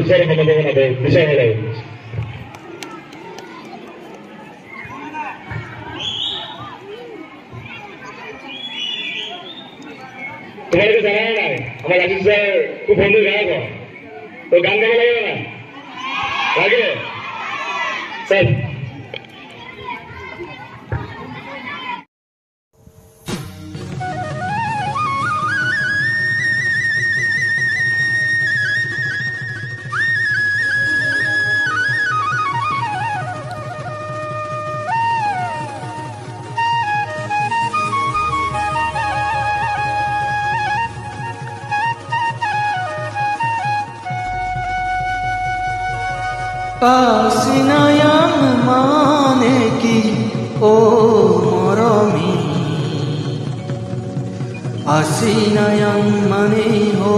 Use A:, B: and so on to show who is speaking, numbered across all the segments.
A: ঈশ্বৰ মনোকামনা বিচাৰ লাগে তোমালোকে জানাই নাই আমাৰ ৰাজীৱ ছাৰ খুব সুন্দৰ গায়ক হয় তো গান গাব লাগিব না লাগে sir
B: Kasina yang maneki o moromi Asina yang mane ho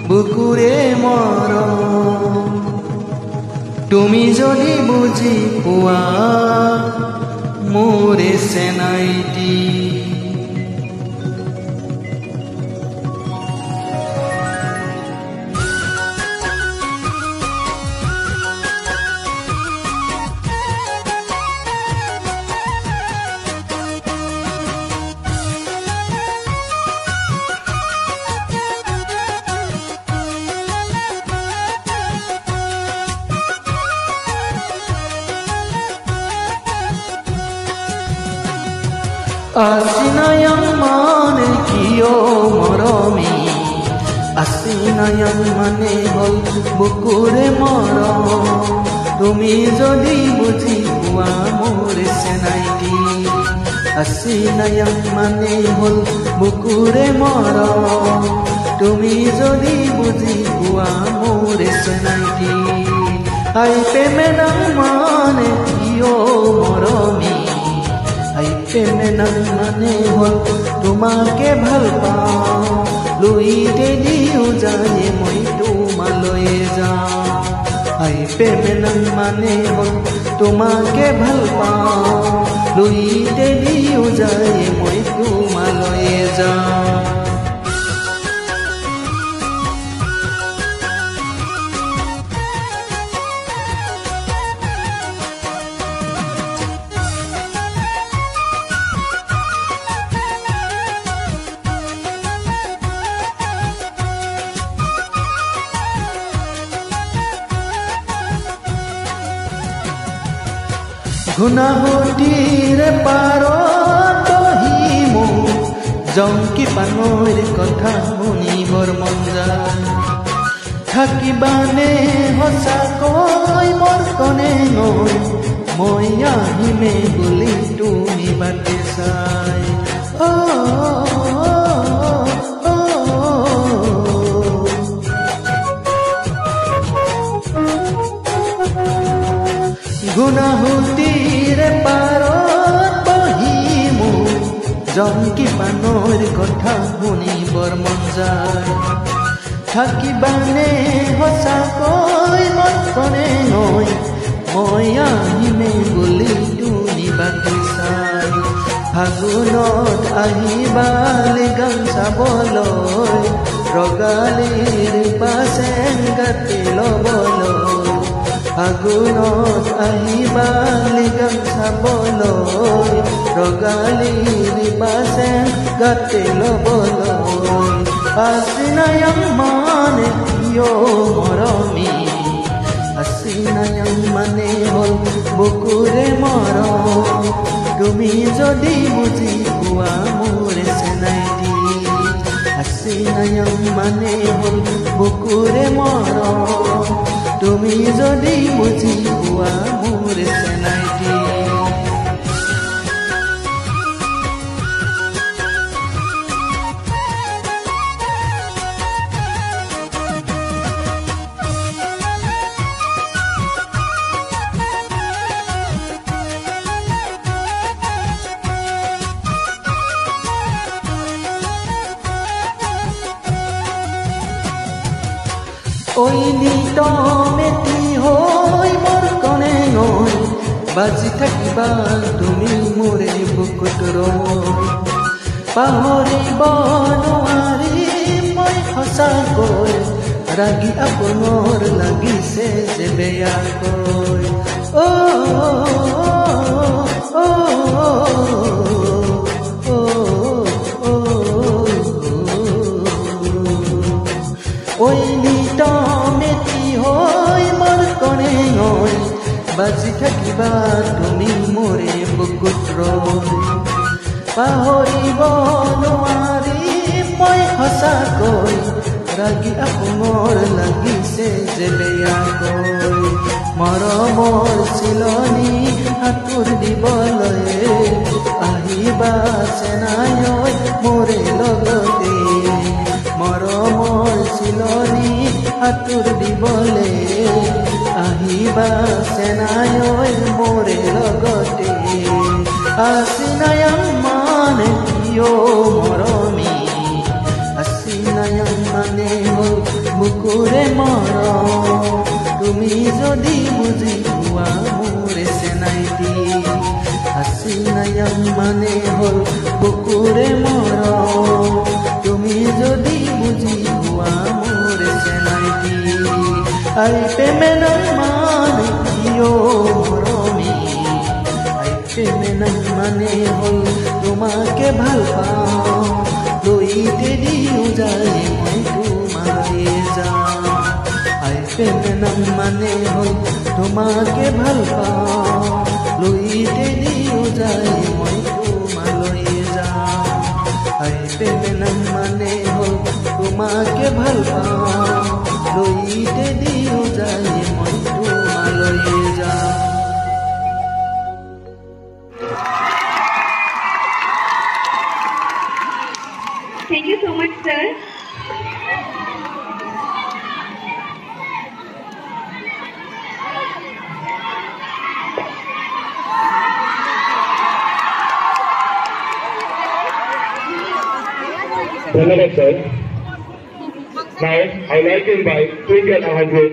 B: bukure morom Tumi jodi buji pua more senaiti Asina yang maneki o moromi Asina yang mane hol bukure morom Tumi jodi buji pua more senaiti Asina yang mane hol bukure morom Tumi jodi buji pua more senaiti Ai pemenang maneki o moromi Pemenang mane hol তোমাকে ভাল পাওঁ লুইতে দিও যায় মই তোমালৈ যাওঁ আই পেমেনাং মানে হল তোমাকে ভাল পাওঁ লুইতে দিও যায় মই তোমালৈ যাওঁ গুণাহতীৰে পাৰত বহিমো জংকি পানৈৰ কথা শুনিবৰ মন যায় থাকিবানে সঁচাকৈ মোৰ কনে নৈ মই আহিমে বুলি তুমি বাটে চাই গুণাহতীৰে পাৰত বহিমো জংকি পানৈৰ কথা শুনিবৰ মন যায় থাকিবানে সঁচাকৈ মোৰ কনে নৈ মই আহিমে বুলি তুমি বাটে চাই ফাগুনত আহিবালে গান চাবলৈ ৰগালীৰ পাচেং গাতি ল'বলৈ ফাগুনত আহিবালে গান চাবলৈ ৰগালীৰ পাচেং গাতি ল'বলৈ Asina yang mane yo moromi Asina yang mane hol bukure morom Tumi jodi buji pua more senaiti Asina yang mane hol bukure morom Tumi jodi buji pua more senaiti Oi nito meti hoi mor kone noi baji থাকিবা তুমি মোরে বুকুত ৰৈ পাহৰিব নোৱাৰি মই সঁচাকৈ ৰাগি আপোনাৰ লাগিছে যে বেয়াকৈ ঐ নিত মেটি হৈ মোৰ কণে হৈ বাজি থাকিবা তুমি মোৰে বুকুত ৰৈ পাহৰিব নোৱাৰি মই সঁচাকৈ ৰাগি আপোনাৰ লাগিছে যে বেয়াকৈ মৰমৰ চিলনি সাঁতোৰ দিবলৈ আহিবা চেনাই মোৰে লগতে মৰমৰ চিলনি সাঁতোৰ দিবলৈ আহিবা চেনাই মোৰে লগতে আছিনায়াম মানে কিয় মৰমী আছিনায়াম মানে হ'ল বুকুৰে মৰম তুমি যদি বুজি পোৱা মোৰে চেনাইটি আছিনায়াম মানে হ'ল বুকুৰে মৰম তুমি যদি বুজি পোৱা মোৰে চেনাইটি আই প্ৰেমেনৰ মানে কিয় মৰমী প্ৰেমেনৰ মানে হ'ল তোমাকে ভাল পাওঁ লৈতে দিও যায় মই তোমাৰে যাওঁ আই প্ৰেমেনৰ মানে হ'ল তোমাকে ভাল পাওঁ লৈতে দিও যায় মই তোমালৈ যাওঁ আই প্ৰেমেনৰ মানে হ'ল তোমাকে ভাল পাওঁ লৈতে দিও যায় মই তোমালৈ যাওঁ
C: Thank you so much, sir.
A: Now, I would like to invite Twinkle Ahmed